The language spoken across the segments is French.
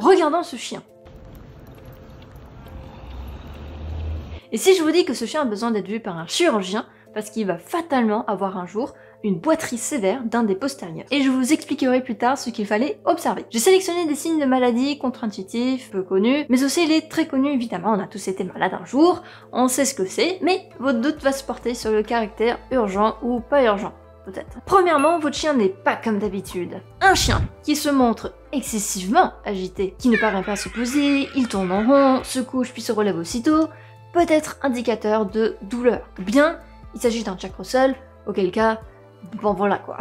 Regardons ce chien. Et si je vous dis que ce chien a besoin d'être vu par un chirurgien, parce qu'il va fatalement avoir un jour une boiterie sévère d'un des postérieurs. Et je vous expliquerai plus tard ce qu'il fallait observer. J'ai sélectionné des signes de maladie contre-intuitifs, peu connus, mais aussi les très connus évidemment, on a tous été malades un jour, on sait ce que c'est, mais votre doute va se porter sur le caractère urgent ou pas urgent. Peut-être. Premièrement, votre chien n'est pas comme d'habitude. Un chien qui se montre excessivement agité, qui ne parvient pas à se poser, il tourne en rond, se couche puis se relève aussitôt, peut être indicateur de douleur. Ou bien, il s'agit d'un Jack Russell, auquel cas, bon voilà quoi.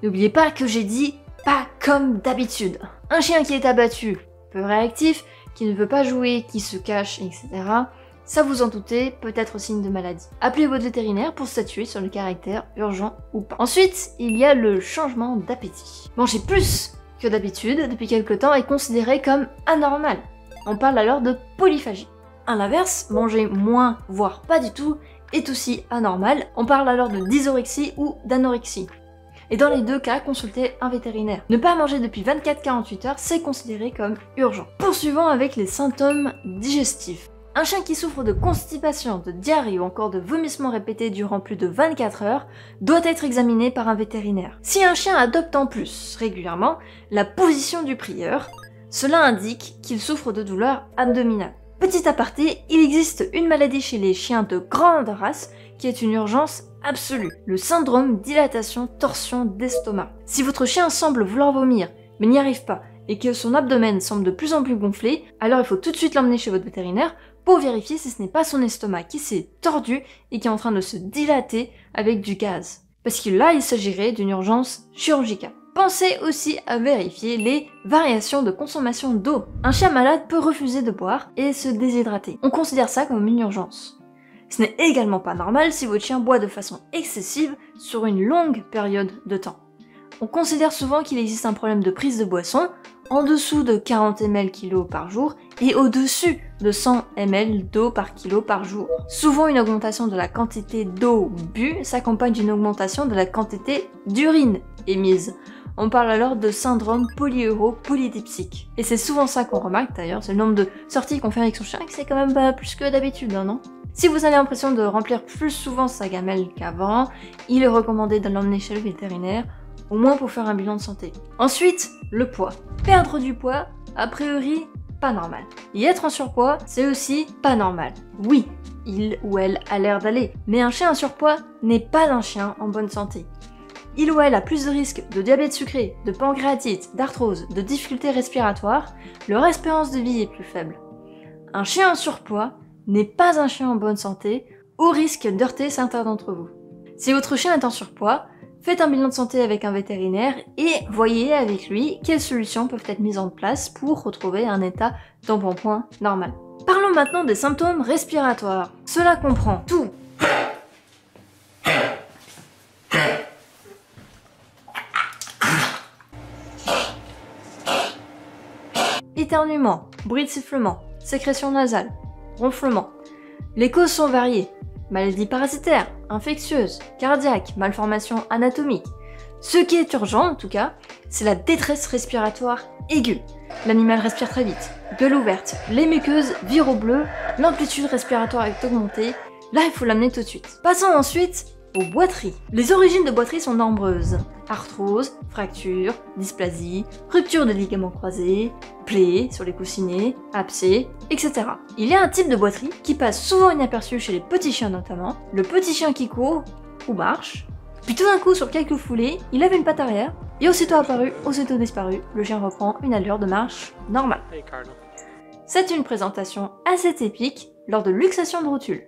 N'oubliez pas que j'ai dit pas comme d'habitude. Un chien qui est abattu, peu réactif, qui ne veut pas jouer, qui se cache, etc. Ça vous en doutez, peut être signe de maladie. Appelez votre vétérinaire pour statuer sur le caractère urgent ou pas. Ensuite, il y a le changement d'appétit. Manger plus que d'habitude depuis quelque temps est considéré comme anormal. On parle alors de polyphagie. À l'inverse, manger moins, voire pas du tout, est aussi anormal. On parle alors de dysorexie ou d'anorexie. Et dans les deux cas, consultez un vétérinaire. Ne pas manger depuis 24-48 heures, c'est considéré comme urgent. Poursuivons avec les symptômes digestifs. Un chien qui souffre de constipation, de diarrhée ou encore de vomissements répétés durant plus de 24 heures doit être examiné par un vétérinaire. Si un chien adopte en plus régulièrement la position du prieur, cela indique qu'il souffre de douleurs abdominales. Petit aparté, il existe une maladie chez les chiens de grande race qui est une urgence absolue, le syndrome dilatation-torsion d'estomac. Si votre chien semble vouloir vomir, mais n'y arrive pas, et que son abdomen semble de plus en plus gonflé, alors il faut tout de suite l'emmener chez votre vétérinaire pour vérifier si ce n'est pas son estomac qui s'est tordu et qui est en train de se dilater avec du gaz. Parce que là, il s'agirait d'une urgence chirurgicale. Pensez aussi à vérifier les variations de consommation d'eau. Un chien malade peut refuser de boire et se déshydrater. On considère ça comme une urgence. Ce n'est également pas normal si votre chien boit de façon excessive sur une longue période de temps. On considère souvent qu'il existe un problème de prise de boisson en dessous de 40 ml kg par jour et au-dessus de 100 ml d'eau par kilo par jour. Souvent, une augmentation de la quantité d'eau bue s'accompagne d'une augmentation de la quantité d'urine émise. On parle alors de syndrome polyuro-polydipsique. Et c'est souvent ça qu'on remarque d'ailleurs, c'est le nombre de sorties qu'on fait avec son chien, que c'est quand même pas plus que d'habitude, non? Si vous avez l'impression de remplir plus souvent sa gamelle qu'avant, il est recommandé de l'emmener chez le vétérinaire, au moins pour faire un bilan de santé. Ensuite, le poids. Perdre du poids, a priori, pas normal. Y être en surpoids, c'est aussi pas normal. Oui, il ou elle a l'air d'aller, mais un chien en surpoids n'est pas un chien en bonne santé. Il ou elle a plus de risques de diabète sucré, de pancréatite, d'arthrose, de difficultés respiratoires, leur espérance de vie est plus faible. Un chien en surpoids n'est pas un chien en bonne santé, au risque d'heurter certains d'entre vous. Si votre chien est en surpoids, faites un bilan de santé avec un vétérinaire et voyez avec lui quelles solutions peuvent être mises en place pour retrouver un état d'embonpoint normal. Parlons maintenant des symptômes respiratoires. Cela comprend tout. Éternuement, bruit de sifflement, sécrétion nasale, ronflement. Les causes sont variées. Maladie parasitaire, infectieuse, cardiaque, malformation anatomique. Ce qui est urgent en tout cas, c'est la détresse respiratoire aiguë. L'animal respire très vite, gueule ouverte, les muqueuses virent au bleu, l'amplitude respiratoire est augmentée. Là, il faut l'amener tout de suite. Passons ensuite aux boiteries. Les origines de boiteries sont nombreuses. Arthrose, fracture, dysplasie, rupture de ligaments croisés, plaies sur les coussinets, abcès, etc. Il y a un type de boiterie qui passe souvent inaperçu chez les petits chiens notamment, le petit chien qui court ou marche, puis tout d'un coup sur quelques foulées, il lève une patte arrière, et aussitôt apparu, aussitôt disparu, le chien reprend une allure de marche normale. C'est une présentation assez typique lors de luxation de rotule.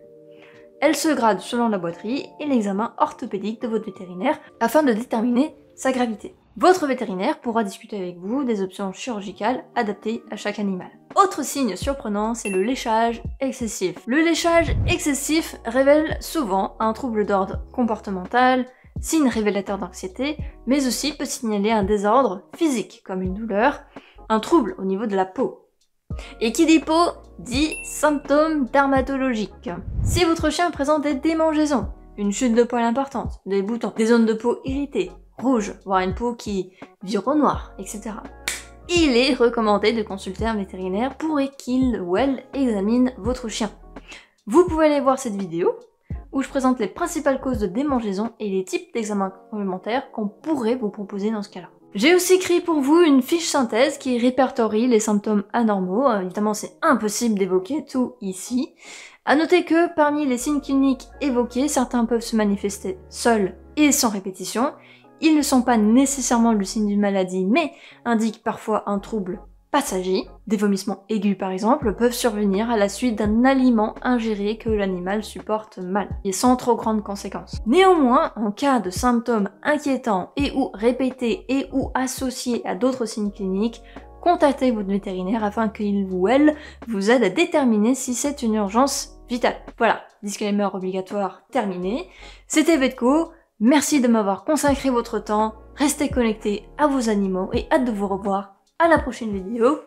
Elle se grade selon la boiterie et l'examen orthopédique de votre vétérinaire afin de déterminer sa gravité. Votre vétérinaire pourra discuter avec vous des options chirurgicales adaptées à chaque animal. Autre signe surprenant, c'est le léchage excessif. Le léchage excessif révèle souvent un trouble d'ordre comportemental, signe révélateur d'anxiété, mais aussi peut signaler un désordre physique comme une douleur, un trouble au niveau de la peau. Et qui dit peau, dit symptômes dermatologiques. Si votre chien présente des démangeaisons, une chute de poils importante, des boutons, des zones de peau irritées, rouges, voire une peau qui vire au noir, etc. il est recommandé de consulter un vétérinaire pour qu'il ou elle examine votre chien. Vous pouvez aller voir cette vidéo où je présente les principales causes de démangeaison et les types d'examens complémentaires qu'on pourrait vous proposer dans ce cas-là. J'ai aussi créé pour vous une fiche synthèse qui répertorie les symptômes anormaux. Évidemment, c'est impossible d'évoquer tout ici. À noter que parmi les signes cliniques évoqués, certains peuvent se manifester seuls et sans répétition. Ils ne sont pas nécessairement le signe d'une maladie, mais indiquent parfois un trouble passager. Des vomissements aigus par exemple peuvent survenir à la suite d'un aliment ingéré que l'animal supporte mal, et sans trop grandes conséquences. Néanmoins, en cas de symptômes inquiétants et ou répétés et ou associés à d'autres signes cliniques, contactez votre vétérinaire afin qu'il ou elle vous aide à déterminer si c'est une urgence vitale. Voilà, disclaimer obligatoire terminé. C'était Vetco, merci de m'avoir consacré votre temps, restez connectés à vos animaux et hâte de vous revoir à la prochaine vidéo.